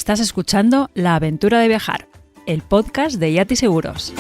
Estás escuchando La Aventura de Viajar, el podcast de Yati Seguros.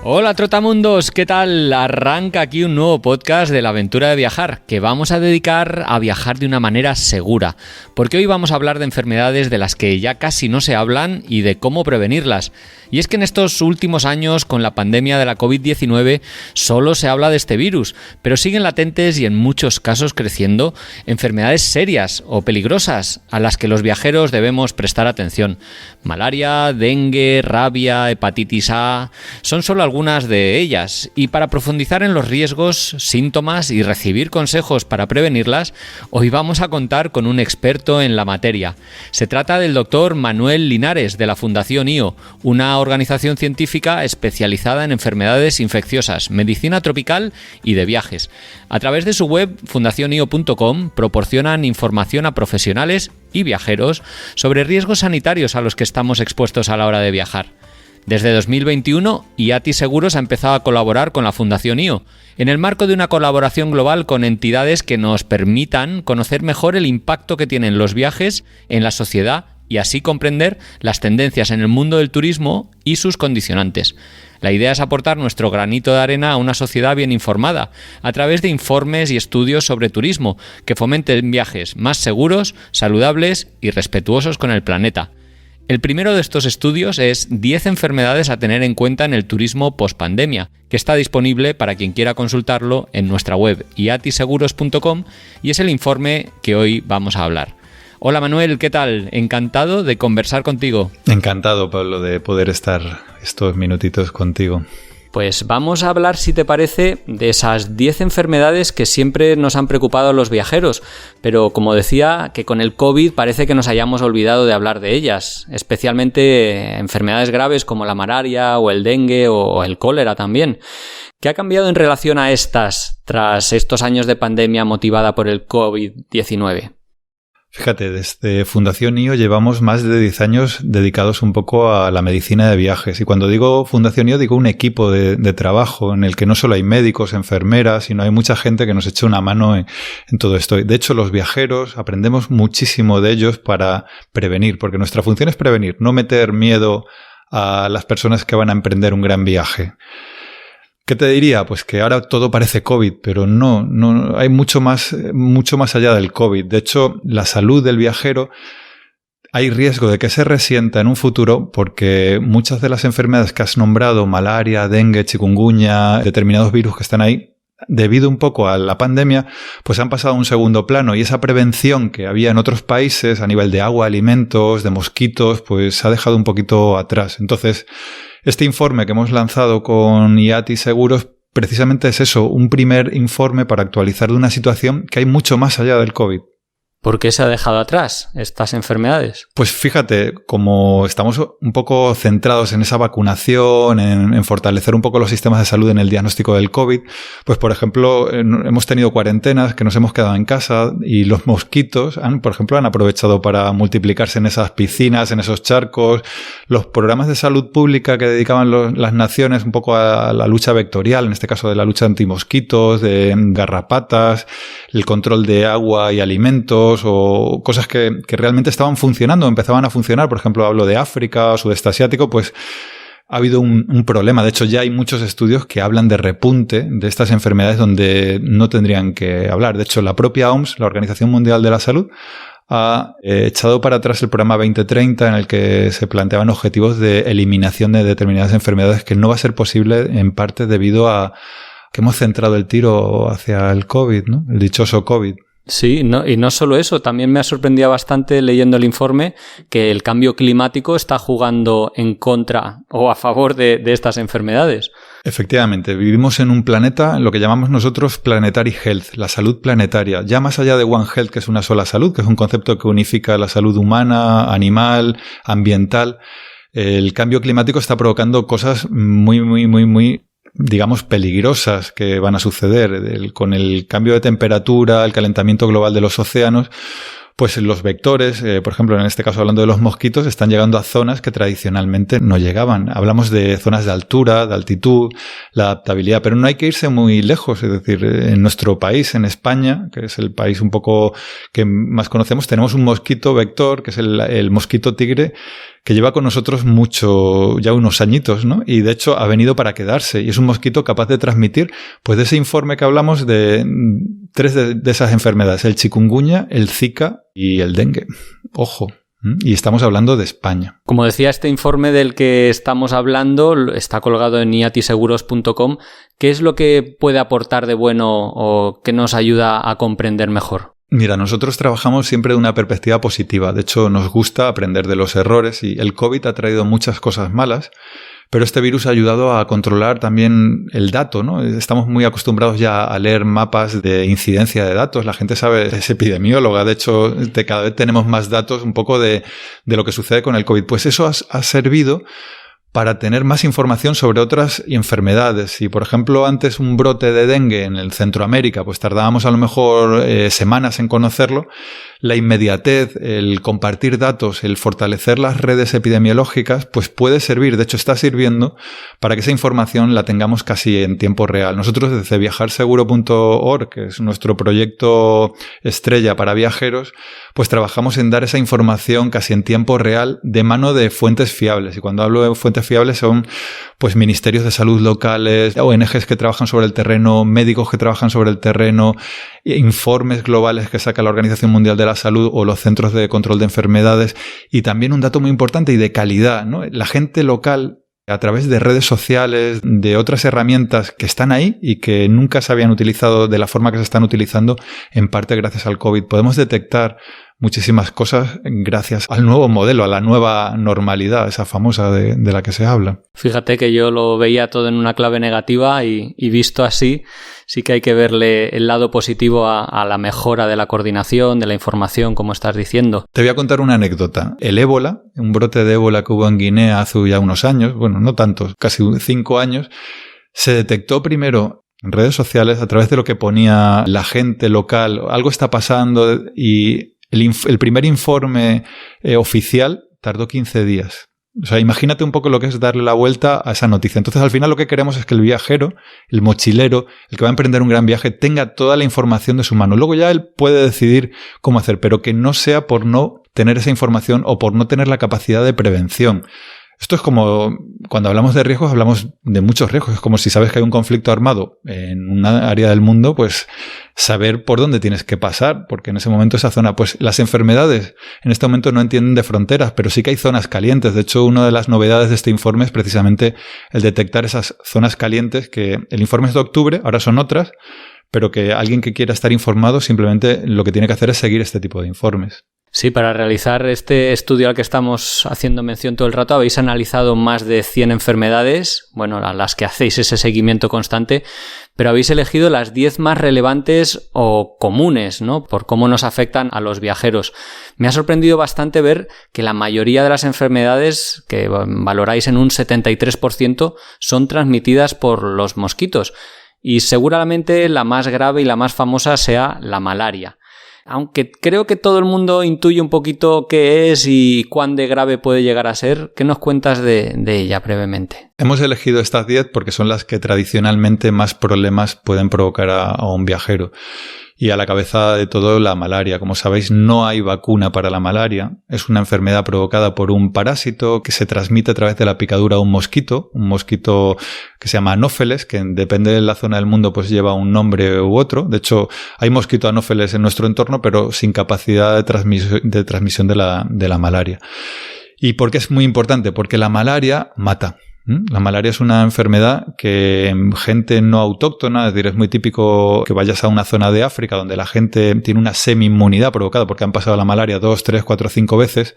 Hola Trotamundos, ¿qué tal? Arranca aquí un nuevo podcast de La Aventura de Viajar, que vamos a dedicar a viajar de una manera segura, porque hoy vamos a hablar de enfermedades de las que ya casi no se hablan y de cómo prevenirlas. Y es que en estos últimos años, con la pandemia de la COVID-19, solo se habla de este virus, pero siguen latentes y en muchos casos creciendo enfermedades serias o peligrosas a las que los viajeros debemos prestar atención. Malaria, dengue, rabia, hepatitis A, son solo algunas de ellas, y para profundizar en los riesgos, síntomas y recibir consejos para prevenirlas, hoy vamos a contar con un experto en la materia. Se trata del doctor Manuel Linares, de la Fundación IO, una organización científica especializada en enfermedades infecciosas, medicina tropical y de viajes. A través de su web, fundacionio.com, proporcionan información a profesionales y viajeros sobre riesgos sanitarios a los que estamos expuestos a la hora de viajar. Desde 2021, Yati Seguros ha empezado a colaborar con la Fundación IO, en el marco de una colaboración global con entidades que nos permitan conocer mejor el impacto que tienen los viajes en la sociedad y así comprender las tendencias en el mundo del turismo y sus condicionantes. La idea es aportar nuestro granito de arena a una sociedad bien informada, a través de informes y estudios sobre turismo que fomenten viajes más seguros, saludables y respetuosos con el planeta. El primero de estos estudios es 10 enfermedades a tener en cuenta en el turismo post-pandemia, que está disponible para quien quiera consultarlo en nuestra web yatiseguros.com, y es el informe que hoy vamos a hablar. Hola Manuel, ¿qué tal? Encantado de conversar contigo. Encantado, Pablo, de poder estar estos minutitos contigo. Pues vamos a hablar, si te parece, de esas 10 enfermedades que siempre nos han preocupado a los viajeros, pero como decía, que con el COVID parece que nos hayamos olvidado de hablar de ellas, especialmente enfermedades graves como la malaria o el dengue o el cólera también. ¿Qué ha cambiado en relación a estas tras estos años de pandemia motivada por el COVID-19? Fíjate, desde Fundación IO llevamos más de 10 años dedicados un poco a la medicina de viajes. Y cuando digo Fundación IO, digo un equipo de trabajo en el que no solo hay médicos, enfermeras, sino hay mucha gente que nos echa una mano en todo esto. De hecho, los viajeros aprendemos muchísimo de ellos para prevenir, porque nuestra función es prevenir, no meter miedo a las personas que van a emprender un gran viaje. ¿Qué te diría? Pues que ahora todo parece COVID, pero no hay mucho más allá del COVID. De hecho, la salud del viajero, hay riesgo de que se resienta en un futuro porque muchas de las enfermedades que has nombrado, malaria, dengue, chikungunya, determinados virus que están ahí, debido un poco a la pandemia, pues han pasado a un segundo plano, y esa prevención que había en otros países a nivel de agua, alimentos, de mosquitos, pues se ha dejado un poquito atrás. Entonces, este informe que hemos lanzado con Yati Seguros precisamente es eso, un primer informe para actualizar de una situación que hay mucho más allá del COVID. ¿Por qué se ha dejado atrás estas enfermedades? Pues fíjate, como estamos un poco centrados en esa vacunación, en fortalecer un poco los sistemas de salud en el diagnóstico del COVID, pues por ejemplo, hemos tenido cuarentenas que nos hemos quedado en casa y los mosquitos, por ejemplo, han aprovechado para multiplicarse en esas piscinas, en esos charcos. Los programas de salud pública que dedicaban las naciones un poco a la lucha vectorial, en este caso de la lucha antimosquitos, de garrapatas, el control de agua y alimentos, o cosas que realmente estaban funcionando, empezaban a funcionar. Por ejemplo, hablo de África, sudeste asiático, pues ha habido un problema. De hecho, ya hay muchos estudios que hablan de repunte de estas enfermedades donde no tendrían que hablar. De hecho, la propia OMS, la Organización Mundial de la Salud, ha echado para atrás el programa 2030 en el que se planteaban objetivos de eliminación de determinadas enfermedades, que no va a ser posible en parte debido a que hemos centrado el tiro hacia el COVID, ¿no? El dichoso COVID. Sí, y no solo eso, también me ha sorprendido bastante leyendo el informe que el cambio climático está jugando en contra o a favor de estas enfermedades. Efectivamente, vivimos en un planeta, en lo que llamamos nosotros Planetary Health, la salud planetaria. Ya más allá de One Health, que es una sola salud, que es un concepto que unifica la salud humana, animal, ambiental, el cambio climático está provocando cosas muy digamos, peligrosas que van a suceder con el cambio de temperatura, el calentamiento global de los océanos, pues los vectores, por ejemplo, en este caso hablando de los mosquitos, están llegando a zonas que tradicionalmente no llegaban. Hablamos de zonas de altura, de altitud, la adaptabilidad, pero no hay que irse muy lejos. Es decir, en nuestro país, en España, que es el país un poco que más conocemos, tenemos un mosquito vector, que es el mosquito tigre, que lleva con nosotros ya unos añitos, ¿no? Y de hecho ha venido para quedarse, y es un mosquito capaz de transmitir, pues de ese informe que hablamos, de 3 de esas enfermedades: el chikungunya, el Zika y el dengue. Ojo. Y estamos hablando de España. Como decía, este informe del que estamos hablando está colgado en yatiseguros.com. ¿Qué es lo que puede aportar de bueno o que nos ayuda a comprender mejor? Mira, nosotros trabajamos siempre de una perspectiva positiva. De hecho, nos gusta aprender de los errores, y el COVID ha traído muchas cosas malas, pero este virus ha ayudado a controlar también el dato, ¿no? Estamos muy acostumbrados ya a leer mapas de incidencia de datos. La gente sabe, es epidemióloga. De hecho, cada vez tenemos más datos un poco de lo que sucede con el COVID. Pues eso ha servido para tener más información sobre otras enfermedades. Si, por ejemplo, antes un brote de dengue en el Centroamérica, pues tardábamos a lo mejor semanas en conocerlo, la inmediatez, el compartir datos, el fortalecer las redes epidemiológicas, pues puede servir, de hecho está sirviendo, para que esa información la tengamos casi en tiempo real. Nosotros desde viajarseguro.org, que es nuestro proyecto estrella para viajeros, pues trabajamos en dar esa información casi en tiempo real de mano de fuentes fiables. Y cuando hablo de fuentes fiables son pues ministerios de salud locales, ONGs que trabajan sobre el terreno, médicos que trabajan sobre el terreno, informes globales que saca la Organización Mundial de la Salud o los Centros de Control de Enfermedades, y también un dato muy importante y de calidad, ¿no? La gente local, a través de redes sociales, de otras herramientas que están ahí y que nunca se habían utilizado de la forma que se están utilizando, en parte gracias al COVID, podemos detectar muchísimas cosas gracias al nuevo modelo, a la nueva normalidad, esa famosa de la que se habla. Fíjate que yo lo veía todo en una clave negativa y visto así, sí que hay que verle el lado positivo a la mejora de la coordinación, de la información, como estás diciendo. Te voy a contar una anécdota. El ébola, un brote de ébola que hubo en Guinea hace ya unos años, bueno, no tantos, casi 5 años, se detectó primero en redes sociales a través de lo que ponía la gente local. Algo está pasando, y el primer informe oficial tardó 15 días. O sea, imagínate un poco lo que es darle la vuelta a esa noticia. Entonces, al final lo que queremos es que el viajero, el mochilero, el que va a emprender un gran viaje, tenga toda la información de su mano. Luego ya él puede decidir cómo hacer, pero que no sea por no tener esa información o por no tener la capacidad de prevención. Esto es como, cuando hablamos de riesgos, hablamos de muchos riesgos. Es como si sabes que hay un conflicto armado en una área del mundo, pues saber por dónde tienes que pasar, porque en ese momento esa zona, pues las enfermedades en este momento no entienden de fronteras, pero sí que hay zonas calientes. De hecho, una de las novedades de este informe es precisamente el detectar esas zonas calientes, que el informe es de octubre, ahora son otras, pero que alguien que quiera estar informado simplemente lo que tiene que hacer es seguir este tipo de informes. Sí, para realizar este estudio al que estamos haciendo mención todo el rato, habéis analizado más de 100 enfermedades, bueno, a las que hacéis ese seguimiento constante, pero habéis elegido las 10 más relevantes o comunes, ¿no? Por cómo nos afectan a los viajeros. Me ha sorprendido bastante ver que la mayoría de las enfermedades, que valoráis en un 73%, son transmitidas por los mosquitos. Y seguramente la más grave y la más famosa sea la malaria. Aunque creo que todo el mundo intuye un poquito qué es y cuán de grave puede llegar a ser, ¿qué nos cuentas de ella brevemente? Hemos elegido estas 10 porque son las que tradicionalmente más problemas pueden provocar a un viajero. Y a la cabeza de todo, la malaria. Como sabéis, no hay vacuna para la malaria. Es una enfermedad provocada por un parásito que se transmite a través de la picadura de un mosquito que se llama Anófeles, que depende de la zona del mundo, pues lleva un nombre u otro. De hecho, hay mosquito Anófeles en nuestro entorno, pero sin capacidad de transmisión de la malaria. ¿Y por qué es muy importante? Porque la malaria mata. La malaria es una enfermedad que en gente no autóctona, es decir, es muy típico que vayas a una zona de África donde la gente tiene una semi-inmunidad provocada porque han pasado la malaria 2, 3, 4, 5 veces,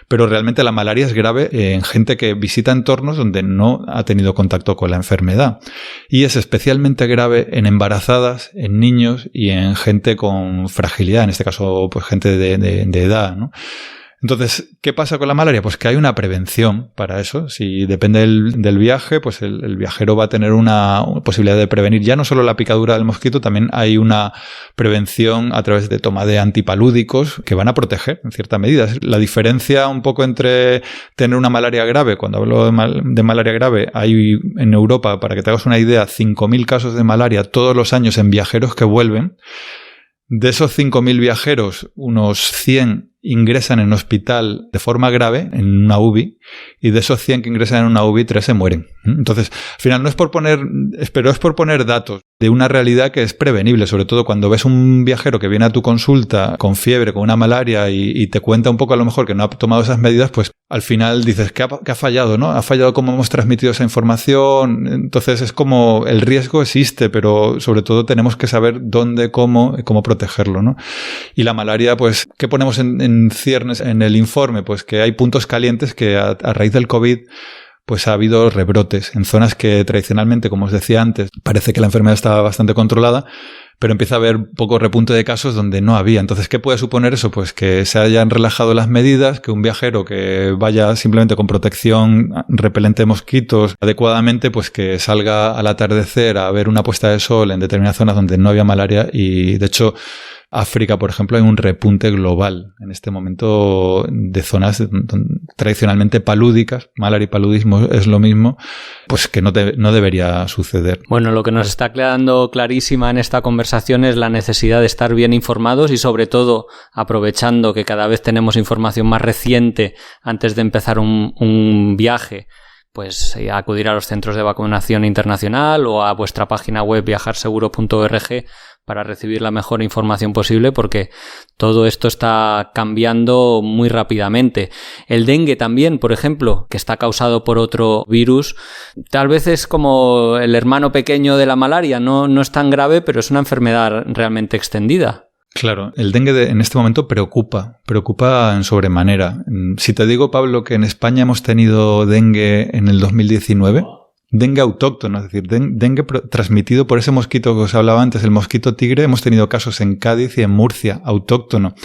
pero realmente la malaria es grave en gente que visita entornos donde no ha tenido contacto con la enfermedad. Y es especialmente grave en embarazadas, en niños y en gente con fragilidad, en este caso pues gente de edad, ¿no? Entonces, ¿qué pasa con la malaria? Pues que hay una prevención para eso. Si depende del viaje, pues el viajero va a tener una posibilidad de prevenir ya no solo la picadura del mosquito, también hay una prevención a través de toma de antipalúdicos que van a proteger en cierta medida. La diferencia un poco entre tener una malaria grave, cuando hablo de malaria grave, hay en Europa, para que te hagas una idea, 5.000 casos de malaria todos los años en viajeros que vuelven. De esos 5.000 viajeros, unos 100 ingresan en hospital de forma grave, en una UBI, y de esos 100 que ingresan en una UBI, 3 se mueren. Entonces, al final no es por poner, pero es por poner datos de una realidad que es prevenible, sobre todo cuando ves un viajero que viene a tu consulta con fiebre, con una malaria y te cuenta un poco a lo mejor que no ha tomado esas medidas, pues al final dices que ha fallado, ¿no? Ha fallado cómo hemos transmitido esa información. Entonces es como el riesgo existe, pero sobre todo tenemos que saber dónde, cómo protegerlo, ¿no? Y la malaria, pues, ¿qué ponemos en ciernes en el informe? Pues que hay puntos calientes que a raíz del COVID pues ha habido rebrotes en zonas que tradicionalmente, como os decía antes, parece que la enfermedad estaba bastante controlada, pero empieza a haber poco repunte de casos donde no había. Entonces, ¿qué puede suponer eso? Pues que se hayan relajado las medidas, que un viajero que vaya simplemente con protección repelente de mosquitos adecuadamente, pues que salga al atardecer a ver una puesta de sol en determinadas zonas donde no había malaria y, de hecho, África, por ejemplo, hay un repunte global en este momento de zonas tradicionalmente palúdicas, malaria y paludismo es lo mismo, pues que no debería suceder. Bueno, lo que nos está quedando clarísima en esta conversación es la necesidad de estar bien informados y, sobre todo, aprovechando que cada vez tenemos información más reciente antes de empezar un viaje, pues acudir a los centros de vacunación internacional o a vuestra página web viajarseguro.org para recibir la mejor información posible, porque todo esto está cambiando muy rápidamente. El dengue también, por ejemplo, que está causado por otro virus, tal vez es como el hermano pequeño de la malaria, no es tan grave, pero es una enfermedad realmente extendida. Claro, el dengue en este momento preocupa en sobremanera. Si te digo, Pablo, que en España hemos tenido dengue en el 2019, dengue autóctono, es decir, dengue transmitido por ese mosquito que os hablaba antes, el mosquito tigre, hemos tenido casos en Cádiz y en Murcia, autóctono.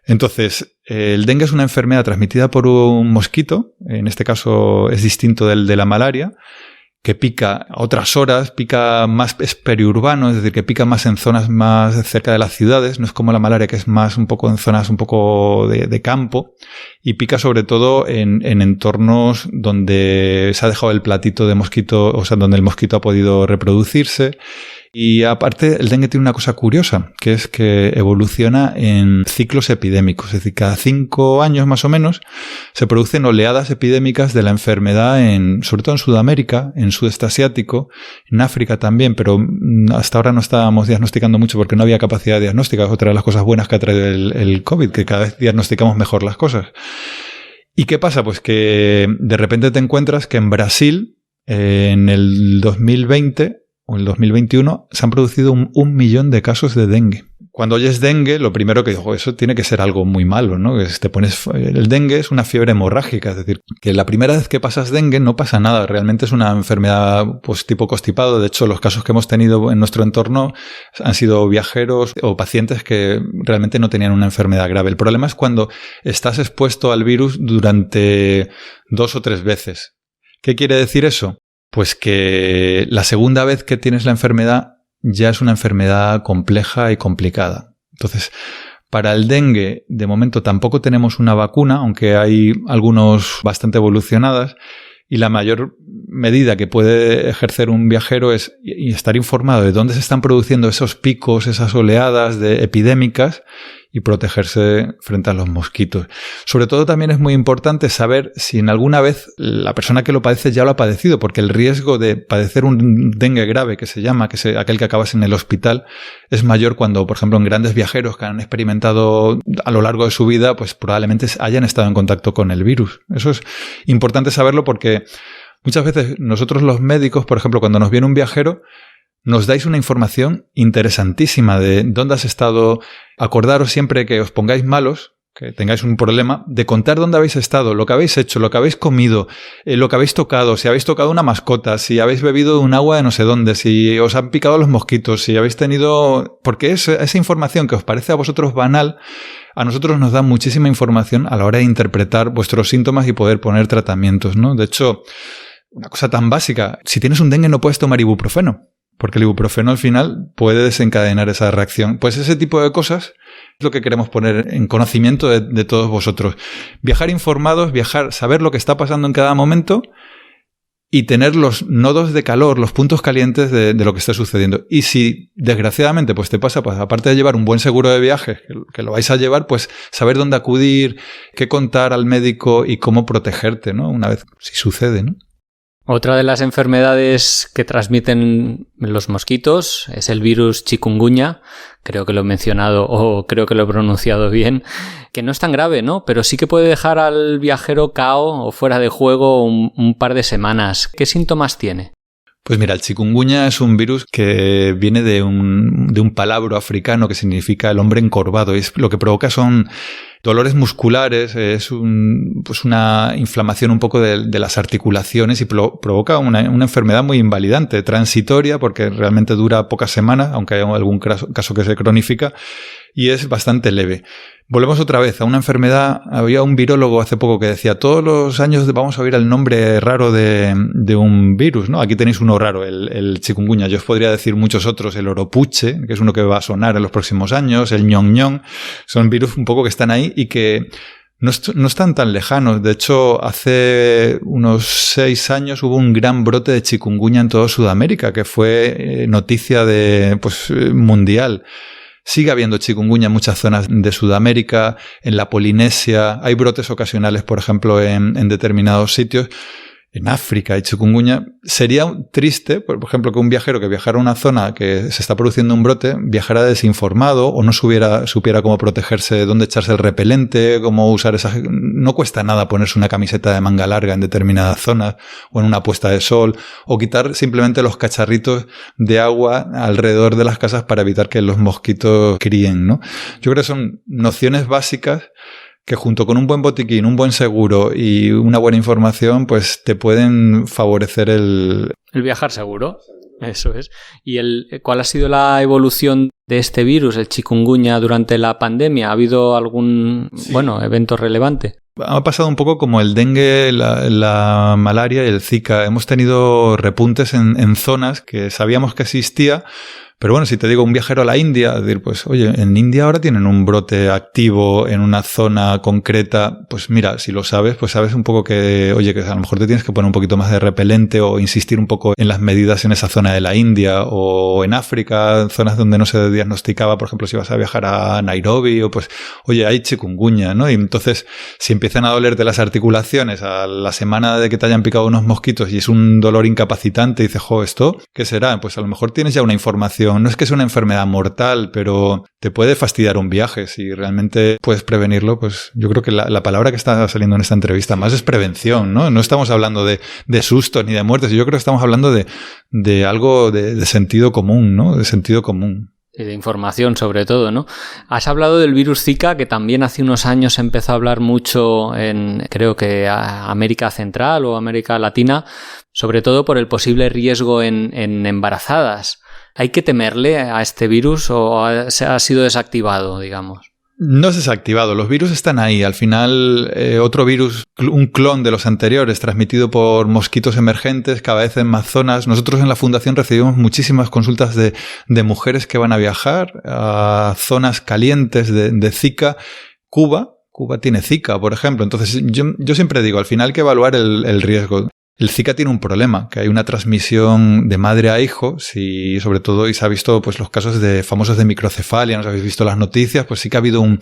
Entonces, el dengue es una enfermedad transmitida por un mosquito, en este caso es distinto del de la malaria, que pica a otras horas, pica más, es periurbano, es decir, que pica más en zonas más cerca de las ciudades, no es como la malaria que es más un poco en zonas un poco de campo, y pica sobre todo en entornos donde se ha dejado el platito de mosquito, o sea, donde el mosquito ha podido reproducirse. Y aparte, el dengue tiene una cosa curiosa, que es que evoluciona en ciclos epidémicos. Es decir, cada 5 años más o menos se producen oleadas epidémicas de la enfermedad, sobre todo en Sudamérica, en Sudeste Asiático, en África también, pero hasta ahora no estábamos diagnosticando mucho porque no había capacidad de diagnóstica. Es otra de las cosas buenas que ha traído el COVID, que cada vez diagnosticamos mejor las cosas. ¿Y qué pasa? Pues que de repente te encuentras que en Brasil, en el 2020... o el 2021, se han producido 1 millón de casos de dengue. Cuando oyes dengue, lo primero que digo, eso tiene que ser algo muy malo, ¿no? El dengue es una fiebre hemorrágica, es decir, que la primera vez que pasas dengue no pasa nada, realmente es una enfermedad pues tipo constipado. De hecho, los casos que hemos tenido en nuestro entorno han sido viajeros o pacientes que realmente no tenían una enfermedad grave. El problema es cuando estás expuesto al virus durante 2 o 3 veces. ¿Qué quiere decir eso? Pues que la segunda vez que tienes la enfermedad ya es una enfermedad compleja y complicada. Entonces, para el dengue, de momento tampoco tenemos una vacuna, aunque hay algunos bastante evolucionadas, y la mayor medida que puede ejercer un viajero es estar informado de dónde se están produciendo esos picos, esas oleadas epidémicas, y protegerse frente a los mosquitos. Sobre todo también es muy importante saber si en alguna vez la persona que lo padece ya lo ha padecido, porque el riesgo de padecer un dengue grave, que se llama, aquel que acabas en el hospital, es mayor cuando, por ejemplo, en grandes viajeros que han experimentado a lo largo de su vida, pues probablemente hayan estado en contacto con el virus. Eso es importante saberlo porque muchas veces nosotros los médicos, por ejemplo, cuando nos viene un viajero, nos dais una información interesantísima de dónde has estado. Acordaros siempre que os pongáis malos, que tengáis un problema, de contar dónde habéis estado, lo que habéis hecho, lo que habéis comido, lo que habéis tocado, si habéis tocado una mascota, si habéis bebido un agua de no sé dónde, si os han picado los mosquitos, si habéis tenido... Porque esa información que os parece a vosotros banal, a nosotros nos da muchísima información a la hora de interpretar vuestros síntomas y poder poner tratamientos, ¿no? De hecho, una cosa tan básica, si tienes un dengue no puedes tomar ibuprofeno, porque el ibuprofeno al final puede desencadenar esa reacción. Pues ese tipo de cosas es lo que queremos poner en conocimiento de todos vosotros. Viajar informados, saber lo que está pasando en cada momento y tener los nodos de calor, los puntos calientes de lo que está sucediendo. Y si desgraciadamente pues te pasa, pues aparte de llevar un buen seguro de viaje, que lo vais a llevar, pues saber dónde acudir, qué contar al médico y cómo protegerte, ¿no? Una vez si sucede, ¿no? Otra de las enfermedades que transmiten los mosquitos es el virus chikungunya, creo que lo he mencionado o creo que lo he pronunciado bien, que no es tan grave, ¿no? Pero sí que puede dejar al viajero cao o fuera de juego un par de semanas. ¿Qué síntomas tiene? Pues mira, el chikungunya es un virus que viene de un palabra africano que significa el hombre encorvado. Y lo que provoca son dolores musculares, es una inflamación un poco de las articulaciones y provoca una enfermedad muy invalidante, transitoria, porque realmente dura pocas semanas, aunque haya algún caso que se cronifica, y es bastante leve. Volvemos otra vez a una enfermedad. Había un virólogo hace poco que decía, todos los años vamos a oír el nombre raro de un virus, ¿no? Aquí tenéis uno raro, el chikungunya. Yo os podría decir muchos otros, el oropuche, que es uno que va a sonar en los próximos años, el ñong-ñong. Son virus un poco que están ahí y que no están tan lejanos. De hecho, hace unos 6 años hubo un gran brote de chikungunya en toda Sudamérica, que fue noticia mundial. Sigue habiendo chikungunya en muchas zonas de Sudamérica, en la Polinesia. Hay brotes ocasionales, por ejemplo, en determinados sitios. En África hay chikungunya. Sería triste, por ejemplo, que un viajero que viajara a una zona que se está produciendo un brote viajara desinformado o no supiera cómo protegerse, dónde echarse el repelente, cómo usar No cuesta nada ponerse una camiseta de manga larga en determinadas zonas o en una puesta de sol, o quitar simplemente los cacharritos de agua alrededor de las casas para evitar que los mosquitos críen, ¿no? Yo creo que son nociones básicas que junto con un buen botiquín, un buen seguro y una buena información, pues te pueden favorecer el viajar seguro. Eso es. ¿Y cuál ha sido la evolución de este virus, el chikungunya, durante la pandemia? ¿Ha habido algún evento relevante? Ha pasado un poco como el dengue, la malaria y el Zika. Hemos tenido repuntes en zonas que sabíamos que existía. Pero bueno, si te digo un viajero a la India, decir, pues oye, en India ahora tienen un brote activo en una zona concreta, pues mira, si lo sabes, pues sabes un poco que, oye, que a lo mejor te tienes que poner un poquito más de repelente o insistir un poco en las medidas en esa zona de la India o en África, zonas donde no se diagnosticaba, por ejemplo, si vas a viajar a Nairobi o pues, oye, hay chikungunya, ¿no? Y entonces, si empiezan a dolerte las articulaciones a la semana de que te hayan picado unos mosquitos y es un dolor incapacitante y dices, ¿esto qué será? Pues a lo mejor tienes ya una información. No es que sea una enfermedad mortal, pero te puede fastidiar un viaje. Si realmente puedes prevenirlo, pues yo creo que la palabra que está saliendo en esta entrevista más es prevención, ¿no? No estamos hablando de susto ni de muertes. Yo creo que estamos hablando de algo de sentido común, ¿no? De sentido común. Y de información sobre todo, ¿no? Has hablado del virus Zika, que también hace unos años se empezó a hablar mucho en, creo que América Central o América Latina, sobre todo por el posible riesgo en embarazadas. ¿Hay que temerle a este virus o ha sido desactivado, digamos? No es desactivado, los virus están ahí. Al final, otro virus, un clon de los anteriores, transmitido por mosquitos emergentes, cada vez en más zonas. Nosotros en la Fundación recibimos muchísimas consultas de mujeres que van a viajar a zonas calientes de Zika. Cuba tiene Zika, por ejemplo. Entonces, yo siempre digo, al final hay que evaluar el riesgo. El Zika tiene un problema, que hay una transmisión de madre a hijo, sobre todo, y se ha visto pues los casos famosos de microcefalia, no os habéis visto las noticias, pues sí que ha habido un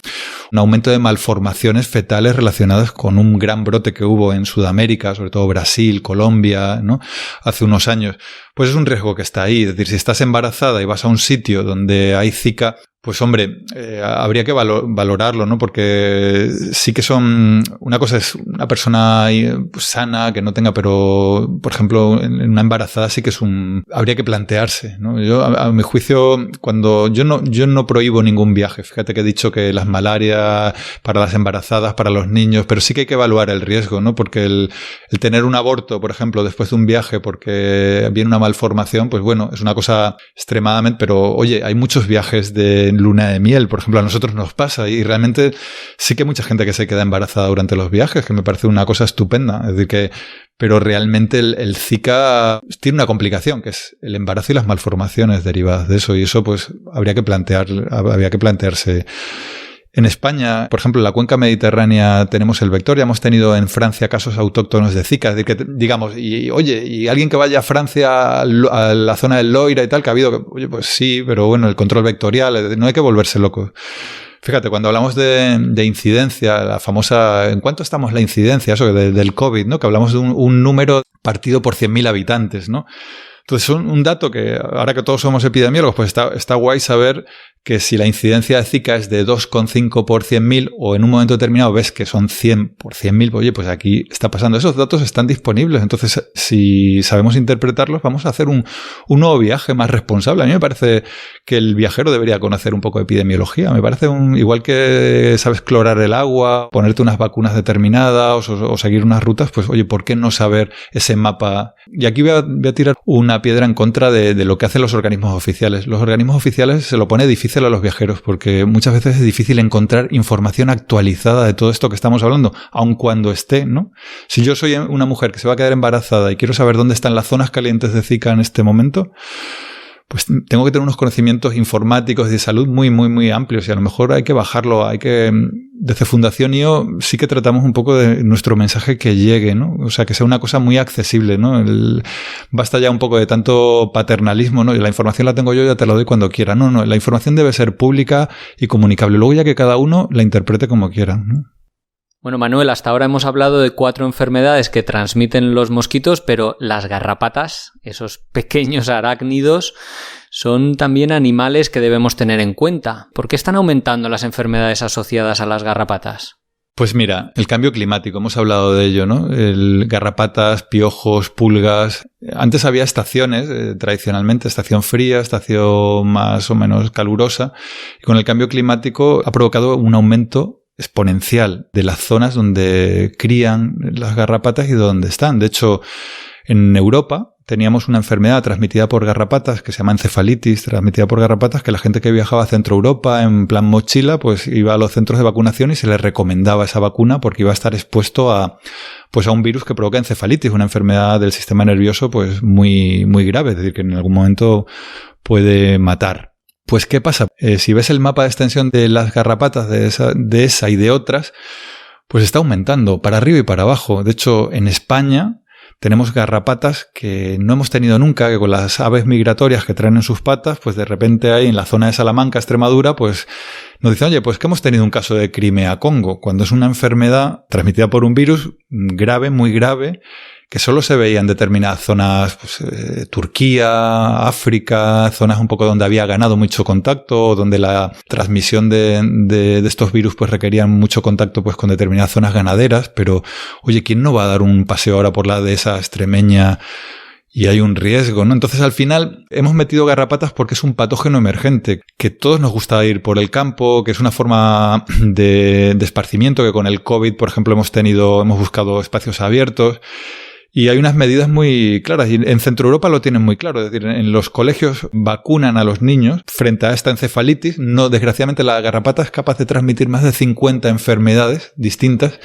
aumento de malformaciones fetales relacionadas con un gran brote que hubo en Sudamérica, sobre todo Brasil, Colombia, ¿no? Hace unos años. Pues es un riesgo que está ahí. Es decir, si estás embarazada y vas a un sitio donde hay Zika, Pues hombre, habría que valorarlo, ¿no? Porque sí que son... Una cosa es una persona sana, que no tenga, pero, por ejemplo, en una embarazada sí que es habría que plantearse, ¿no? Yo, a mi juicio, cuando... Yo no prohíbo ningún viaje. Fíjate que he dicho que las malarias para las embarazadas, para los niños, pero sí que hay que evaluar el riesgo, ¿no? Porque el tener un aborto, por ejemplo, después de un viaje porque viene una malformación, pues bueno, es una cosa extremadamente... Pero, oye, hay muchos viajes de luna de miel, por ejemplo, a nosotros nos pasa y realmente sí que hay mucha gente que se queda embarazada durante los viajes, que me parece una cosa estupenda. Es decir, que, pero realmente el Zika tiene una complicación, que es el embarazo y las malformaciones derivadas de eso, y eso pues habría que plantearse. En España, por ejemplo, en la cuenca mediterránea tenemos el vector, ya hemos tenido en Francia casos autóctonos de Zika, es decir, que digamos, y alguien que vaya a Francia, a la zona del Loira y tal, que ha habido, oye, pues sí, pero bueno, el control vectorial, no hay que volverse locos. Fíjate, cuando hablamos de incidencia, la famosa, ¿en cuánto estamos la incidencia? Eso del COVID, ¿no? Que hablamos de un número partido por 100.000 habitantes, ¿no? Entonces, un dato que, ahora que todos somos epidemiólogos, pues está guay saber que si la incidencia de Zika es de 2,5 por 100.000 o en un momento determinado ves que son 100 por 100.000, oye, pues aquí está pasando. Esos datos están disponibles. Entonces, si sabemos interpretarlos, vamos a hacer un nuevo viaje más responsable. A mí me parece que el viajero debería conocer un poco de epidemiología. Me parece igual que sabes clorar el agua, ponerte unas vacunas determinadas o seguir unas rutas, pues oye, ¿por qué no saber ese mapa? Y aquí voy a tirar una piedra en contra de lo que hacen los organismos oficiales. Los organismos oficiales se lo pone difícil a los viajeros porque muchas veces es difícil encontrar información actualizada de todo esto que estamos hablando, aun cuando esté, ¿no? Si yo soy una mujer que se va a quedar embarazada y quiero saber dónde están las zonas calientes de Zika en este momento, pues tengo que tener unos conocimientos informáticos y de salud muy, muy, muy amplios y a lo mejor hay que bajarlo, desde Fundación IO sí que tratamos un poco de nuestro mensaje que llegue, ¿no? O sea, que sea una cosa muy accesible, ¿no? Basta ya un poco de tanto paternalismo, ¿no? Y la información la tengo yo, ya te la doy cuando quiera. No, la información debe ser pública y comunicable. Luego ya que cada uno la interprete como quiera, ¿no? Bueno, Manuel, hasta ahora hemos hablado de 4 enfermedades que transmiten los mosquitos, pero las garrapatas, esos pequeños arácnidos, son también animales que debemos tener en cuenta. ¿Por qué están aumentando las enfermedades asociadas a las garrapatas? Pues mira, el cambio climático, hemos hablado de ello, ¿no? Garrapatas, piojos, pulgas. Antes había estaciones, tradicionalmente, estación fría, estación más o menos calurosa, y con el cambio climático ha provocado un aumento exponencial de las zonas donde crían las garrapatas y donde están. De hecho, en Europa teníamos una enfermedad transmitida por garrapatas que se llama encefalitis, transmitida por garrapatas, que la gente que viajaba a Centro Europa en plan mochila, pues iba a los centros de vacunación y se les recomendaba esa vacuna porque iba a estar expuesto a un virus que provoca encefalitis, una enfermedad del sistema nervioso pues muy, muy grave, es decir, que en algún momento puede matar. Pues, ¿qué pasa? Si ves el mapa de extensión de las garrapatas de esa y de otras, pues está aumentando para arriba y para abajo. De hecho, en España tenemos garrapatas que no hemos tenido nunca, que con las aves migratorias que traen en sus patas, pues de repente hay en la zona de Salamanca, Extremadura, pues nos dicen, oye, pues que hemos tenido un caso de Crimea-Congo, cuando es una enfermedad transmitida por un virus grave, muy grave, que solo se veía en determinadas zonas, pues, Turquía, África, zonas un poco donde había ganado mucho contacto, donde la transmisión de estos virus pues requerían mucho contacto pues con determinadas zonas ganaderas, pero oye, ¿quién no va a dar un paseo ahora por la dehesa extremeña? Y hay un riesgo, ¿no? Entonces, al final, hemos metido garrapatas porque es un patógeno emergente, que todos nos gusta ir por el campo, que es una forma de esparcimiento, que con el COVID, por ejemplo, hemos buscado espacios abiertos. Y hay unas medidas muy claras, y en Centro Europa lo tienen muy claro, es decir, en los colegios vacunan a los niños frente a esta encefalitis. No, desgraciadamente la garrapata es capaz de transmitir más de 50 enfermedades distintas,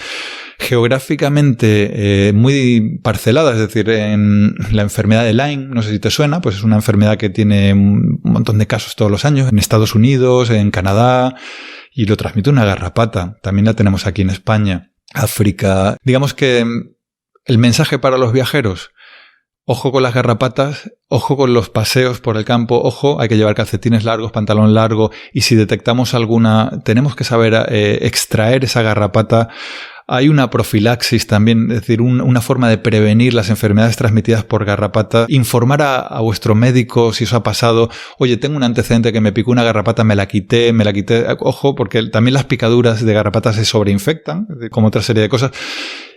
geográficamente muy parceladas, es decir, en la enfermedad de Lyme, no sé si te suena, pues es una enfermedad que tiene un montón de casos todos los años, en Estados Unidos, en Canadá, y lo transmite una garrapata. También la tenemos aquí en España, África. Digamos que el mensaje para los viajeros: ojo con las garrapatas, ojo con los paseos por el campo, ojo, hay que llevar calcetines largos, pantalón largo, y si detectamos alguna, tenemos que saber extraer esa garrapata Hay una profilaxis también, es decir, una forma de prevenir las enfermedades transmitidas por garrapata. Informar a vuestro médico si os ha pasado, oye, tengo un antecedente que me picó una garrapata, me la quité. Ojo, porque también las picaduras de garrapatas se sobreinfectan, como otra serie de cosas.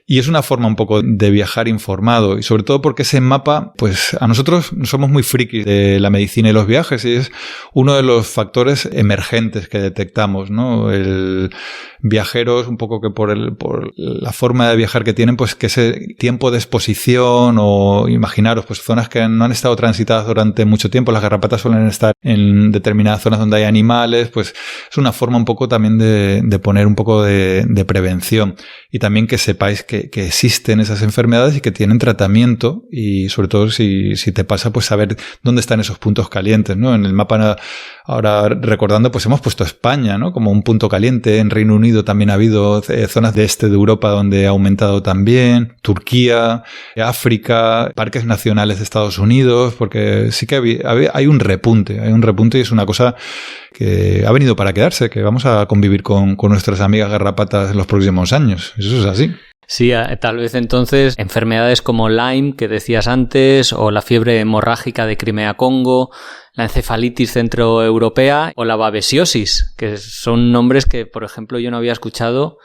Y es una forma un poco de viajar informado y sobre todo porque ese mapa, pues a nosotros somos muy frikis de la medicina y los viajes y es uno de los factores emergentes que detectamos, ¿no? El viajeros un poco que por la forma de viajar que tienen, pues que ese tiempo de exposición o imaginaros, pues zonas que no han estado transitadas durante mucho tiempo, las garrapatas suelen estar en determinadas zonas donde hay animales, pues es una forma un poco también de poner un poco de prevención y también que sepáis que existen esas enfermedades y que tienen tratamiento y sobre todo si te pasa pues saber dónde están esos puntos calientes, ¿no? En el mapa ahora recordando pues hemos puesto España, ¿no? Como un punto caliente. En Reino Unido también ha habido zonas de este de Europa donde ha aumentado también, Turquía, África, parques nacionales de Estados Unidos, porque sí que hay un repunte y es una cosa que ha venido para quedarse, que vamos a convivir con nuestras amigas garrapatas en los próximos años. Eso es así. Sí, tal vez entonces enfermedades como Lyme, que decías antes, o la fiebre hemorrágica de Crimea-Congo, la encefalitis centroeuropea o la babesiosis, que son nombres que, por ejemplo, yo no había escuchado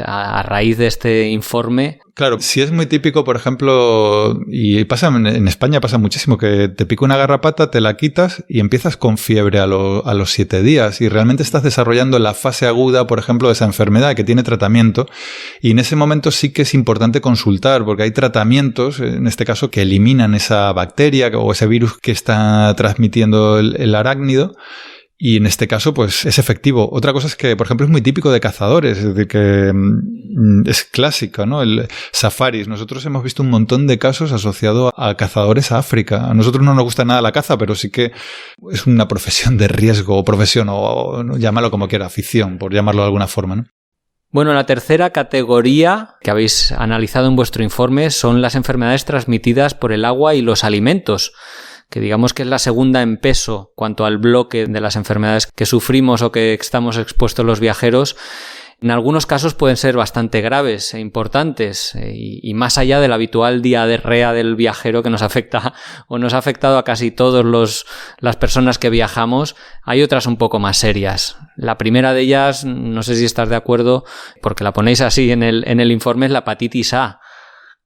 a raíz de este informe. Claro, si es muy típico, por ejemplo, y pasa en España pasa muchísimo, que te pica una garrapata, te la quitas y empiezas con fiebre a los 7 días y realmente estás desarrollando la fase aguda, por ejemplo, de esa enfermedad que tiene tratamiento y en ese momento sí que es importante consultar porque hay tratamientos, en este caso, que eliminan esa bacteria o ese virus que está transmitiendo el arácnido. Y en este caso, pues es efectivo. Otra cosa es que, por ejemplo, es muy típico de cazadores, es decir, que es clásica, ¿no? El safaris. Nosotros hemos visto un montón de casos asociados a cazadores a África. A nosotros no nos gusta nada la caza, pero sí que es una profesión de riesgo, o profesión, o llámalo como quiera, afición, por llamarlo de alguna forma, ¿no? Bueno, la tercera categoría que habéis analizado en vuestro informe son las enfermedades transmitidas por el agua y los alimentos, que digamos que es la segunda en peso cuanto al bloque de las enfermedades que sufrimos o que estamos expuestos los viajeros. En algunos casos pueden ser bastante graves e importantes y más allá de la habitual diarrea del viajero que nos afecta o nos ha afectado a casi todas las personas que viajamos, hay otras un poco más serias. La primera de ellas, no sé si estás de acuerdo, porque la ponéis así en el informe, es la hepatitis A.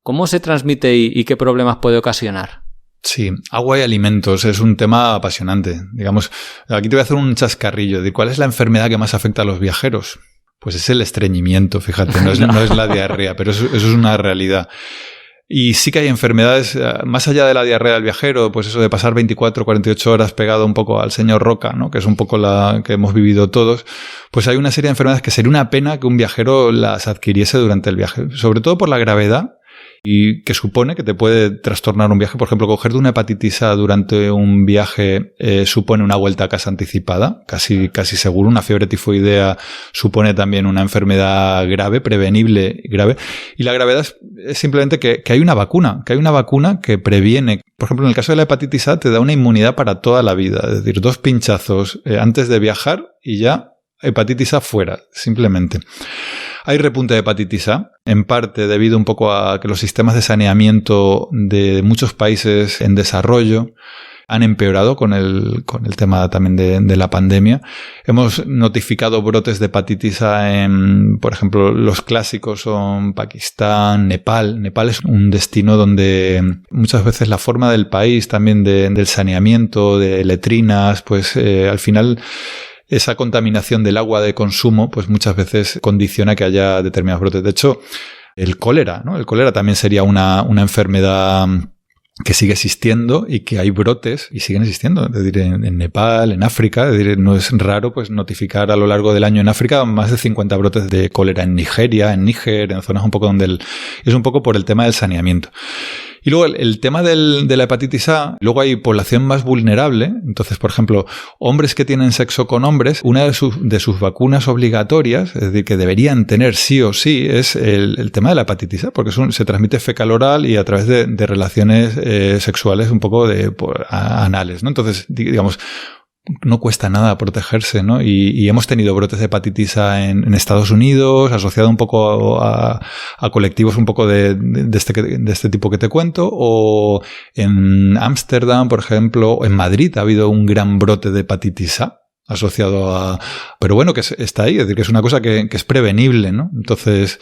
¿Cómo se transmite y qué problemas puede ocasionar? Sí, agua y alimentos es un tema apasionante. Digamos, aquí te voy a hacer un chascarrillo de cuál es la enfermedad que más afecta a los viajeros. Pues es el estreñimiento, fíjate, no es la diarrea, pero eso es una realidad. Y sí que hay enfermedades, más allá de la diarrea del viajero, pues eso de pasar 24, 48 horas pegado un poco al señor Roca, ¿no? Que es un poco la que hemos vivido todos, pues hay una serie de enfermedades que sería una pena que un viajero las adquiriese durante el viaje, sobre todo por la gravedad y que supone que te puede trastornar un viaje. Por ejemplo, coger de una hepatitis A durante un viaje supone una vuelta a casa anticipada, casi seguro. Una fiebre tifoidea supone también una enfermedad grave, prevenible grave. Y la gravedad es simplemente que hay una vacuna, que previene. Por ejemplo, en el caso de la hepatitis A te da una inmunidad para toda la vida. Es decir, 2 pinchazos antes de viajar y ya hepatitis A fuera, simplemente. Hay repunte de hepatitis A, en parte debido un poco a que los sistemas de saneamiento de muchos países en desarrollo han empeorado con el tema también de la pandemia. Hemos notificado brotes de hepatitis A por ejemplo, los clásicos son Pakistán, Nepal. Nepal es un destino donde muchas veces la forma del país, también del saneamiento, de letrinas, pues al final esa contaminación del agua de consumo, pues muchas veces condiciona que haya determinados brotes. De hecho, el cólera, ¿no? El cólera también sería una enfermedad que sigue existiendo y que hay brotes y siguen existiendo. Es decir, en Nepal, en África, es decir, no es raro pues notificar a lo largo del año en África más de 50 brotes de cólera en Nigeria, en Níger, en zonas un poco donde es un poco por el tema del saneamiento. Y luego el tema de la hepatitis A, luego hay población más vulnerable. Entonces, por ejemplo, hombres que tienen sexo con hombres, una de sus vacunas obligatorias, es decir, que deberían tener sí o sí, es el tema de la hepatitis A, porque se transmite fecal oral y a través de relaciones sexuales un poco anales, ¿no? Entonces, digamos, no cuesta nada protegerse, ¿no? Y hemos tenido brotes de hepatitis A en Estados Unidos, asociado un poco a colectivos un poco de este tipo que te cuento, o en Ámsterdam, por ejemplo, o en Madrid ha habido un gran brote de hepatitis A asociado a... Pero bueno, que está ahí, es decir, que es una cosa que es prevenible, ¿no? Entonces...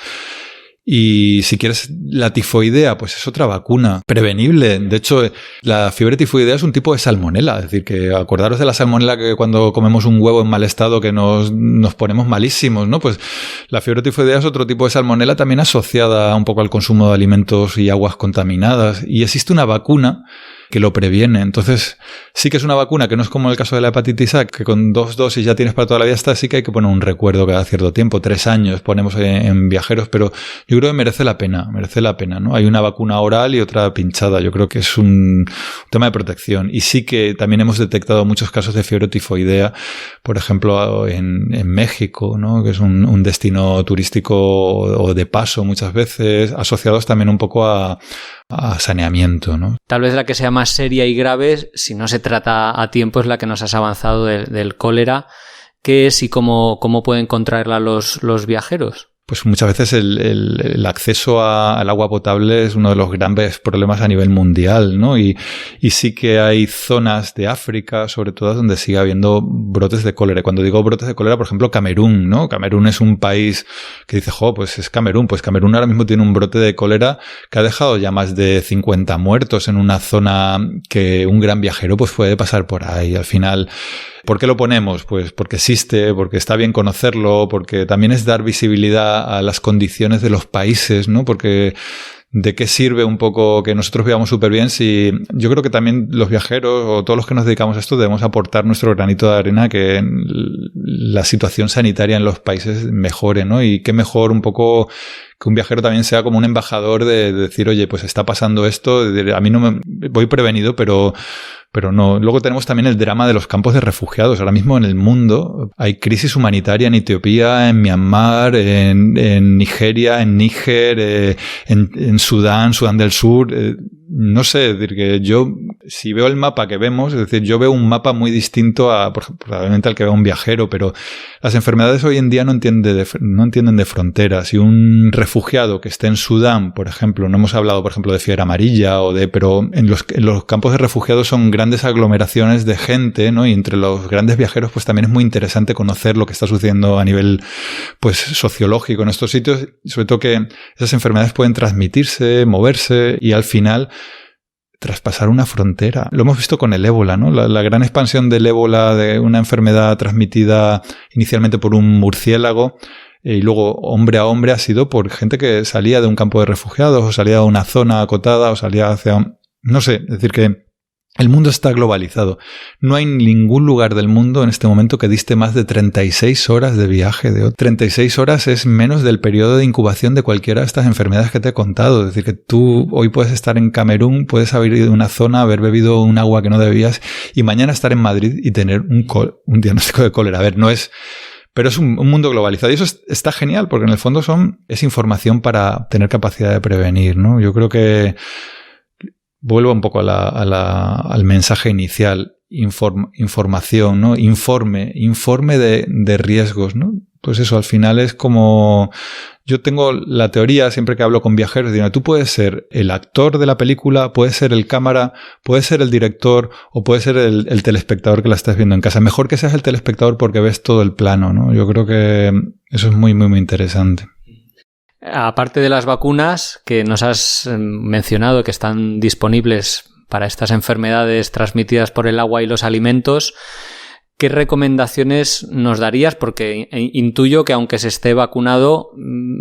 Y si quieres la tifoidea, pues es otra vacuna prevenible. De hecho, la fiebre tifoidea es un tipo de salmonela. Es decir, que acordaros de la salmonela que cuando comemos un huevo en mal estado que nos ponemos malísimos, ¿no? Pues la fiebre tifoidea es otro tipo de salmonela también asociada un poco al consumo de alimentos y aguas contaminadas. Y existe una vacuna que lo previene. Entonces, sí que es una vacuna que no es como el caso de la hepatitis A, que con 2 dosis ya tienes para toda la vida. Esta sí que hay que poner un recuerdo cada cierto tiempo, 3 años ponemos en viajeros, pero yo creo que merece la pena, ¿no? Hay una vacuna oral y otra pinchada. Yo creo que es un tema de protección. Y sí que también hemos detectado muchos casos de fiebre tifoidea, por ejemplo, en México, ¿no? Que es un destino turístico o de paso muchas veces, asociados también un poco a saneamiento, ¿no? Tal vez la que sea más seria y grave, si no se trata a tiempo, es la que nos has avanzado del cólera. ¿Qué es y cómo pueden contraerla los viajeros? Pues muchas veces el acceso al agua potable es uno de los grandes problemas a nivel mundial, ¿no? Y sí que hay zonas de África, sobre todo, donde sigue habiendo brotes de cólera. Cuando digo brotes de cólera, por ejemplo, Camerún, ¿no? Camerún es un país que dice, pues es Camerún. Pues Camerún ahora mismo tiene un brote de cólera que ha dejado ya más de 50 muertos en una zona que un gran viajero pues puede pasar por ahí. Al final... ¿Por qué lo ponemos? Pues porque existe, porque está bien conocerlo, porque también es dar visibilidad a las condiciones de los países, ¿no? Porque ¿de qué sirve un poco que nosotros vivamos súper bien si yo creo que también los viajeros o todos los que nos dedicamos a esto debemos aportar nuestro granito de arena que la situación sanitaria en los países mejore, ¿no? Y qué mejor un poco que un viajero también sea como un embajador de decir, oye, pues está pasando esto, a mí no me voy prevenido, pero no. Luego tenemos también el drama de los campos de refugiados. Ahora mismo en el mundo hay crisis humanitaria en Etiopía, en Myanmar, en Nigeria, en Níger, en Sudán del Sur. No sé, es decir, que yo, si veo el mapa que vemos, es decir, yo veo un mapa muy distinto probablemente al que vea un viajero, pero las enfermedades hoy en día no entienden de fronteras. Y un refugiado que esté en Sudán, por ejemplo, no hemos hablado, por ejemplo, de fiebre amarilla pero en los campos de refugiados son grandes aglomeraciones de gente, ¿no? Y entre los grandes viajeros, pues también es muy interesante conocer lo que está sucediendo a nivel, pues, sociológico en estos sitios, sobre todo que esas enfermedades pueden transmitirse, moverse y al final traspasar una frontera. Lo hemos visto con el ébola, ¿no? La gran expansión del ébola, de una enfermedad transmitida inicialmente por un murciélago y luego hombre a hombre, ha sido por gente que salía de un campo de refugiados o salía de una zona acotada o salía hacia... No sé, es decir que el mundo está globalizado. No hay ningún lugar del mundo en este momento que diste más de 36 horas de viaje. 36 horas es menos del periodo de incubación de cualquiera de estas enfermedades que te he contado. Es decir, que tú hoy puedes estar en Camerún, puedes haber ido a una zona, haber bebido un agua que no debías y mañana estar en Madrid y tener un diagnóstico de cólera. A ver, no es... Pero es un mundo globalizado y eso está genial porque en el fondo es información para tener capacidad de prevenir, ¿no? Yo creo que... Vuelvo un poco al mensaje inicial, información, ¿no? Informe de riesgos, ¿no? Pues eso, al final es como... Yo tengo la teoría, siempre que hablo con viajeros, digo, tú puedes ser el actor de la película, puedes ser el cámara, puedes ser el director o puedes ser el telespectador que la estás viendo en casa. Mejor que seas el telespectador porque ves todo el plano, ¿no? Yo creo que eso es muy, muy, muy interesante. Aparte de las vacunas que nos has mencionado que están disponibles para estas enfermedades transmitidas por el agua y los alimentos, ¿qué recomendaciones nos darías? Porque intuyo que aunque se esté vacunado,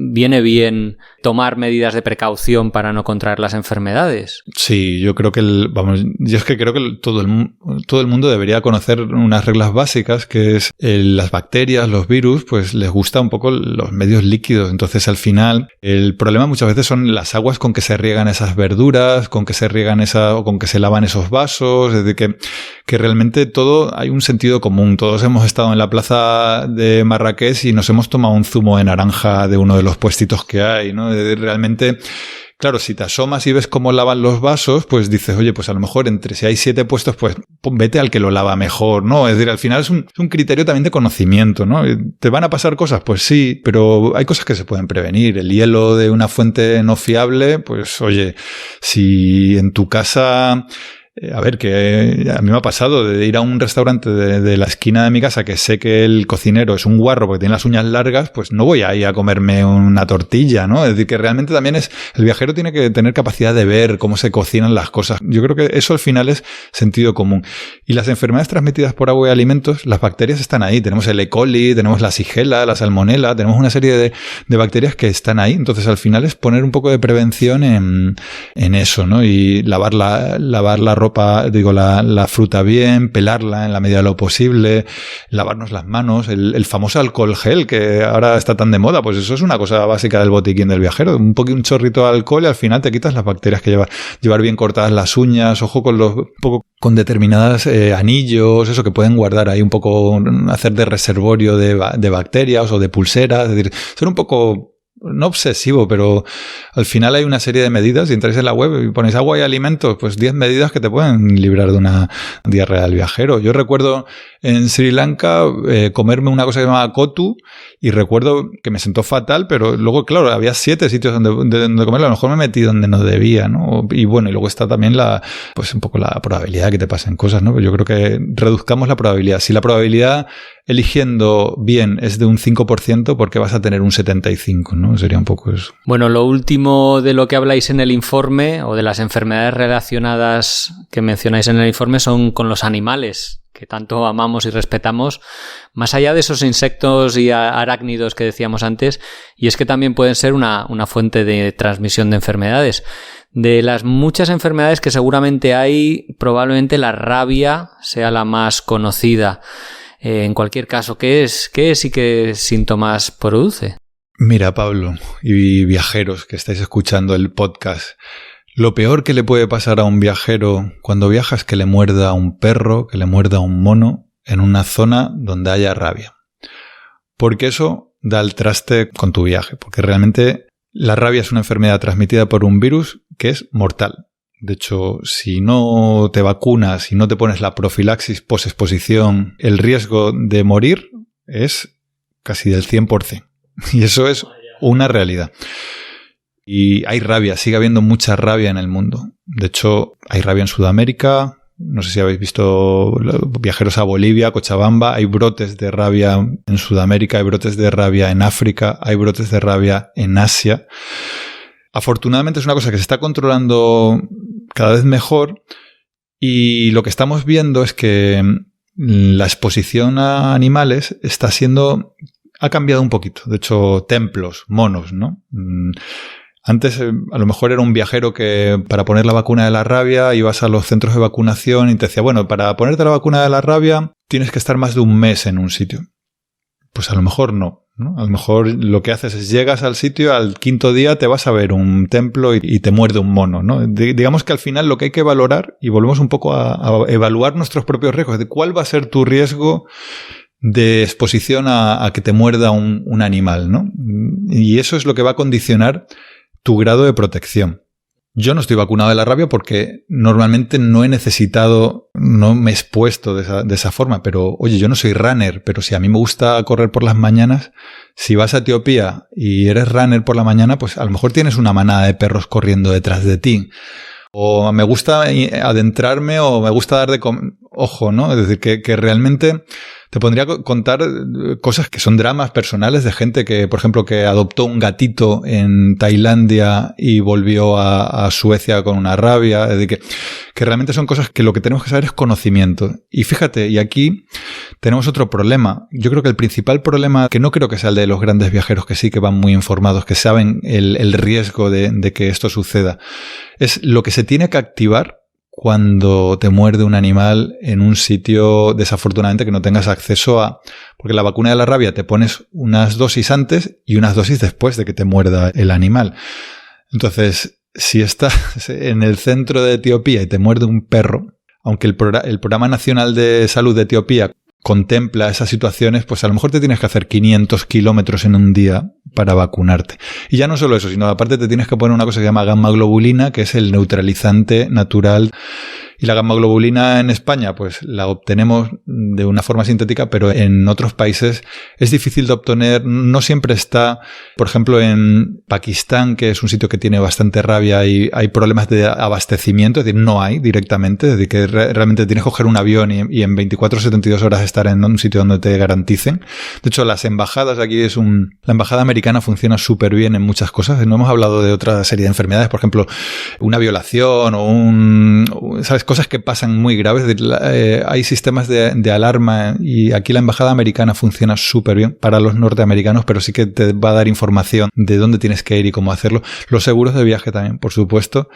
viene bien tomar medidas de precaución para no contraer las enfermedades. Sí, yo creo que yo es que creo que todo el mundo debería conocer unas reglas básicas, que es las bacterias, los virus, pues les gusta un poco los medios líquidos. Entonces, al final, el problema muchas veces son las aguas con que se riegan esas verduras, con que se riegan o con que se lavan esos vasos. Es decir, que realmente hay un sentido común. Todos hemos estado en la plaza de Marrakech y nos hemos tomado un zumo de naranja de uno de los puestitos que hay, ¿no? Realmente Claro, si te asomas y ves cómo lavan los vasos, pues dices, oye, pues a lo mejor si hay 7 puestos, pues vete al que lo lava mejor, ¿no? Es decir, al final es un criterio también de conocimiento, ¿no? ¿Te van a pasar cosas? Pues sí, pero hay cosas que se pueden prevenir. El hielo de una fuente no fiable, pues oye, si en tu casa... A ver, que a mí me ha pasado de ir a un restaurante de la esquina de mi casa que sé que el cocinero es un guarro porque tiene las uñas largas, pues no voy ahí a comerme una tortilla, ¿no? Es decir, que realmente también el viajero tiene que tener capacidad de ver cómo se cocinan las cosas. Yo creo que eso al final es sentido común. Y las enfermedades transmitidas por agua y alimentos, las bacterias están ahí. Tenemos el E. coli, tenemos la Shigella, la Salmonella, tenemos una serie de bacterias que están ahí. Entonces al final es poner un poco de prevención en eso, ¿no? Y lavar la ropa, la fruta bien, pelarla en la medida de lo posible, lavarnos las manos, el famoso alcohol gel que ahora está tan de moda, pues eso es una cosa básica del botiquín del viajero, un chorrito de alcohol y al final te quitas las bacterias que llevar bien cortadas las uñas, ojo con determinadas anillos, eso que pueden guardar ahí un poco, hacer de reservorio de bacterias o de pulseras, es decir, ser un poco... No obsesivo, pero al final hay una serie de medidas. Si entráis en la web y ponéis agua y alimentos, pues 10 medidas que te pueden librar de una diarrea del viajero. Yo recuerdo en Sri Lanka comerme una cosa que se llamaba kotu y recuerdo que me sentó fatal, pero luego, claro, había 7 sitios donde comerlo. A lo mejor me metí donde no debía, ¿no? Y bueno, y luego está también pues un poco la probabilidad de que te pasen cosas, ¿no? Yo creo que reduzcamos la probabilidad. Si la probabilidad eligiendo bien es de un 5%, ¿por qué vas a tener un 75%, ¿no? Sería un poco eso. Bueno, lo último de lo que habláis en el informe, o de las enfermedades relacionadas que mencionáis en el informe, son con los animales, que tanto amamos y respetamos, más allá de esos insectos y arácnidos que decíamos antes, y es que también pueden ser una fuente de transmisión de enfermedades. De las muchas enfermedades que seguramente hay, probablemente la rabia sea la más conocida. En cualquier caso, ¿qué es y qué síntomas produce? Mira, Pablo, y viajeros que estáis escuchando el podcast, lo peor que le puede pasar a un viajero cuando viaja es que le muerda a un perro, que le muerda a un mono en una zona donde haya rabia. Porque eso da el traste con tu viaje, porque realmente la rabia es una enfermedad transmitida por un virus que es mortal. De hecho, si no te vacunas, si no te pones la profilaxis post-exposición, el riesgo de morir es casi del 100%. Y eso es una realidad. Y hay rabia, sigue habiendo mucha rabia en el mundo. De hecho, hay rabia en Sudamérica. No sé si habéis visto viajeros a Bolivia, Cochabamba. Hay brotes de rabia en Sudamérica, hay brotes de rabia en África, hay brotes de rabia en Asia. Afortunadamente es una cosa que se está controlando cada vez mejor y lo que estamos viendo es que la exposición a animales ha cambiado un poquito. De hecho, templos, monos, ¿no? Antes a lo mejor era un viajero que para poner la vacuna de la rabia ibas a los centros de vacunación y te decía, bueno, para ponerte la vacuna de la rabia tienes que estar más de un mes en un sitio. Pues a lo mejor no, ¿no? A lo mejor lo que haces es llegas al sitio, al 5.º día te vas a ver un templo y te muerde un mono, ¿no? Digamos que al final lo que hay que valorar, y volvemos un poco a evaluar nuestros propios riesgos, de cuál va a ser tu riesgo de exposición a que te muerda un animal, ¿no? Y eso es lo que va a condicionar tu grado de protección. Yo no estoy vacunado de la rabia porque normalmente no me he expuesto de esa forma, pero oye, yo no soy runner, pero si a mí me gusta correr por las mañanas, si vas a Etiopía y eres runner por la mañana, pues a lo mejor tienes una manada de perros corriendo detrás de ti. O me gusta adentrarme o me gusta dar de comer. Ojo, ¿no? Es decir, que realmente te pondría a contar cosas que son dramas personales de gente que, por ejemplo, que adoptó un gatito en Tailandia y volvió a Suecia con una rabia. Es decir, que realmente son cosas que lo que tenemos que saber es conocimiento. Y fíjate, y aquí tenemos otro problema. Yo creo que el principal problema, que no creo que sea el de los grandes viajeros que sí que van muy informados, que saben el riesgo de que esto suceda, es lo que se tiene que activar cuando te muerde un animal en un sitio, desafortunadamente, que no tengas acceso a... Porque la vacuna de la rabia te pones unas dosis antes y unas dosis después de que te muerda el animal. Entonces, si estás en el centro de Etiopía y te muerde un perro, aunque el Programa Nacional de Salud de Etiopía contempla esas situaciones, pues a lo mejor te tienes que hacer 500 kilómetros en un día para vacunarte. Y ya no solo eso, sino aparte te tienes que poner una cosa que se llama gamma-globulina, que es el neutralizante natural. Y la gamma-globulina en España, pues la obtenemos de una forma sintética, pero en otros países es difícil de obtener. No siempre está, por ejemplo, en Pakistán, que es un sitio que tiene bastante rabia y hay problemas de abastecimiento, es decir, no hay directamente, es decir, que realmente tienes que coger un avión y en 24 o 72 horas estar en un sitio donde te garanticen. De hecho, las embajadas aquí la embajada americana funciona súper bien en muchas cosas. No hemos hablado de otra serie de enfermedades, por ejemplo, una violación o ¿sabes? Cosas que pasan muy graves. Hay sistemas de alarma y aquí la embajada americana funciona súper bien para los norteamericanos, pero sí que te va a dar información de dónde tienes que ir y cómo hacerlo. Los seguros de viaje también, por supuesto.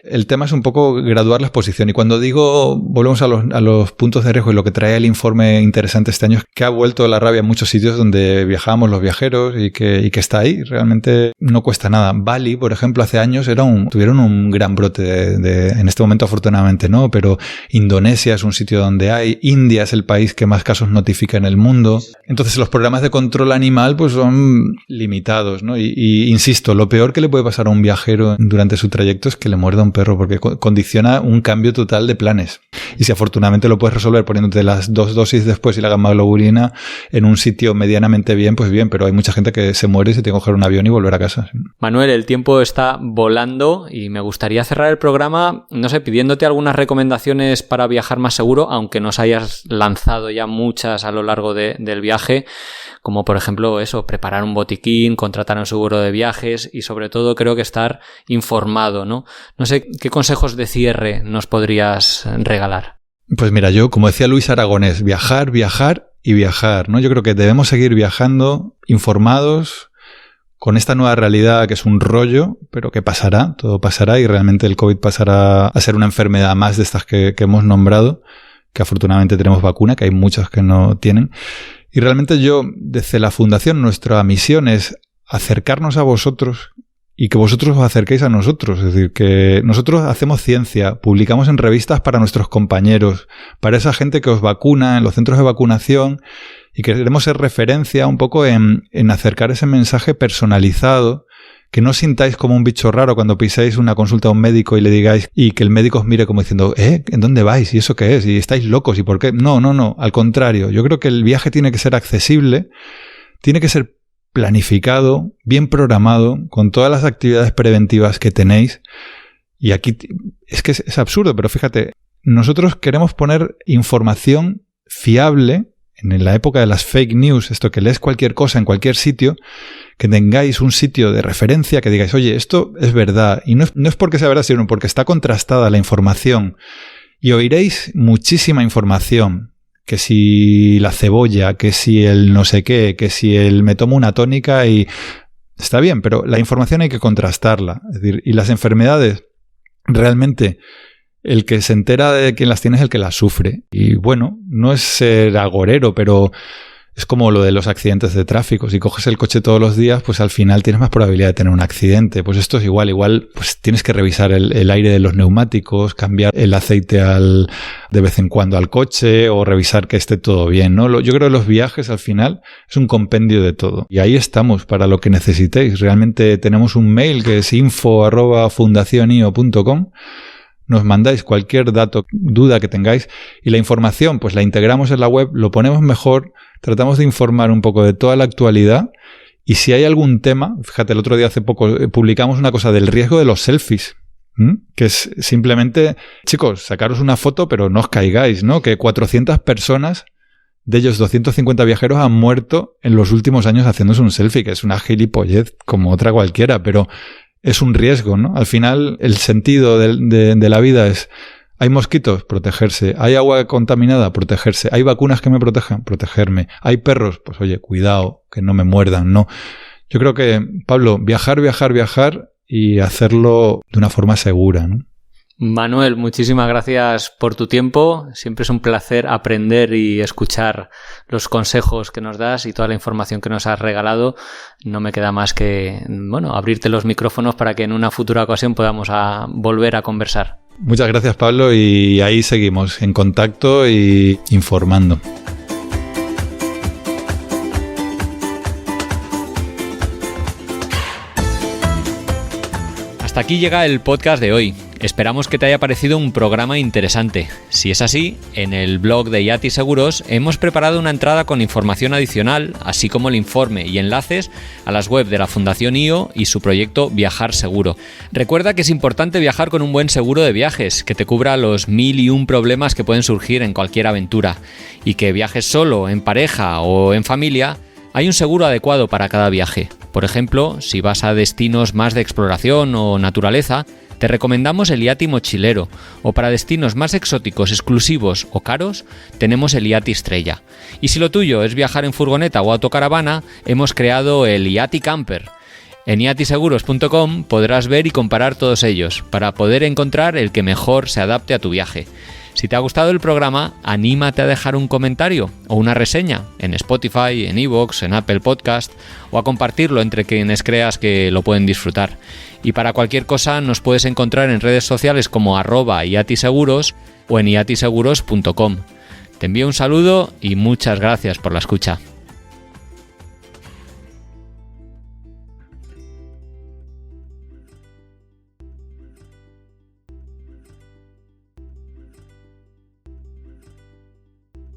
El tema es un poco graduar la exposición. Y cuando digo, volvemos a los puntos de riesgo, y lo que trae el informe interesante este año es que ha vuelto la rabia en muchos sitios donde viajábamos los viajeros y que está ahí. Realmente no cuesta nada. Bali, por ejemplo, hace años tuvieron un gran brote en este momento afortunadamente no, pero Indonesia es un sitio donde hay. India es el país que más casos notifica en el mundo. Entonces los programas de control animal pues son limitados, ¿no? Y insisto, lo peor que le puede pasar a un viajero durante su trayecto es que le muerda un perro, porque condiciona un cambio total de planes. Y si afortunadamente lo puedes resolver poniéndote las 2 dosis después y la gamma-globulina en un sitio medianamente bien, pues bien, pero hay mucha gente que se muere y se tiene que coger un avión y volver a casa. Manuel, el tiempo está volando y me gustaría cerrar el programa, no sé, pidiéndote algunas recomendaciones para viajar más seguro, aunque nos hayas lanzado ya muchas a lo largo del viaje, como por ejemplo eso, preparar un botiquín, contratar un seguro de viajes y sobre todo creo que estar informado, ¿no? No sé, ¿qué consejos de cierre nos podrías regalar? Pues mira, yo, como decía Luis Aragonés, viajar, viajar y viajar, ¿no? Yo creo que debemos seguir viajando informados con esta nueva realidad que es un rollo, pero que pasará, todo pasará y realmente el COVID pasará a ser una enfermedad más de estas que hemos nombrado, que afortunadamente tenemos vacuna, que hay muchas que no tienen. Y realmente yo, desde la Fundación, nuestra misión es acercarnos a vosotros y que vosotros os acerquéis a nosotros. Es decir, que nosotros hacemos ciencia, publicamos en revistas para nuestros compañeros, para esa gente que os vacuna en los centros de vacunación, y queremos ser referencia un poco en acercar ese mensaje personalizado, que no sintáis como un bicho raro cuando pisáis una consulta a un médico y le digáis, y que el médico os mire como diciendo, ¿en dónde vais? ¿Y eso qué es? ¿Y estáis locos? ¿Y por qué? No, al contrario. Yo creo que el viaje tiene que ser accesible, tiene que ser planificado, bien programado, con todas las actividades preventivas que tenéis. Y aquí es que es absurdo, pero fíjate, nosotros queremos poner información fiable en la época de las fake news, esto que lees cualquier cosa en cualquier sitio, que tengáis un sitio de referencia, que digáis, oye, esto es verdad. Y no es porque sea verdad, sino porque está contrastada la información. Y oiréis muchísima información. Que si la cebolla, que si el no sé qué, que si el me tomo una tónica y... Está bien, pero la información hay que contrastarla. Es decir, y las enfermedades, realmente, el que se entera de quién las tiene es el que las sufre. Y bueno, no es ser agorero, pero es como lo de los accidentes de tráfico. Si coges el coche todos los días, pues al final tienes más probabilidad de tener un accidente. Pues esto es igual pues tienes que revisar el aire de los neumáticos, cambiar el aceite de vez en cuando al coche o revisar que esté todo bien, ¿no? Yo creo que los viajes al final es un compendio de todo. Y ahí estamos para lo que necesitéis. Realmente tenemos un mail que es info@fundacionio.com. Nos mandáis cualquier dato, duda que tengáis y la información pues la integramos en la web, lo ponemos mejor, tratamos de informar un poco de toda la actualidad y si hay algún tema, fíjate, el otro día hace poco publicamos una cosa del riesgo de los selfies, que es simplemente, chicos, sacaros una foto pero no os caigáis, ¿no? Que 400 personas, de ellos 250 viajeros han muerto en los últimos años haciéndose un selfie, que es una gilipollez como otra cualquiera, pero es un riesgo, ¿no? Al final, el sentido de la vida es, hay mosquitos, protegerse. Hay agua contaminada, protegerse. Hay vacunas que me protegen, protegerme. Hay perros, pues oye, cuidado, que no me muerdan, ¿no? Yo creo que, Pablo, viajar y hacerlo de una forma segura, ¿no? Manuel, muchísimas gracias por tu tiempo. Siempre es un placer aprender y escuchar los consejos que nos das y toda la información que nos has regalado. No me queda más que, abrirte los micrófonos para que en una futura ocasión podamos volver a conversar. Muchas gracias, Pablo, y ahí seguimos en contacto y informando. Hasta aquí llega el podcast de hoy. Esperamos que te haya parecido un programa interesante. Si es así, en el blog de Yati Seguros hemos preparado una entrada con información adicional, así como el informe y enlaces a las webs de la Fundación IO y su proyecto Viajar Seguro. Recuerda que es importante viajar con un buen seguro de viajes, que te cubra los 1001 problemas que pueden surgir en cualquier aventura, y que viajes solo, en pareja o en familia, hay un seguro adecuado para cada viaje. Por ejemplo, si vas a destinos más de exploración o naturaleza, te recomendamos el Yati Mochilero, o para destinos más exóticos, exclusivos o caros, tenemos el Yati Estrella. Y si lo tuyo es viajar en furgoneta o autocaravana, hemos creado el Yati Camper. En yatiseguros.com podrás ver y comparar todos ellos, para poder encontrar el que mejor se adapte a tu viaje. Si te ha gustado el programa, anímate a dejar un comentario o una reseña en Spotify, en iVoox, en Apple Podcast, o a compartirlo entre quienes creas que lo pueden disfrutar. Y para cualquier cosa nos puedes encontrar en redes sociales como @yatiseguros o en yatiseguros.com. Te envío un saludo y muchas gracias por la escucha.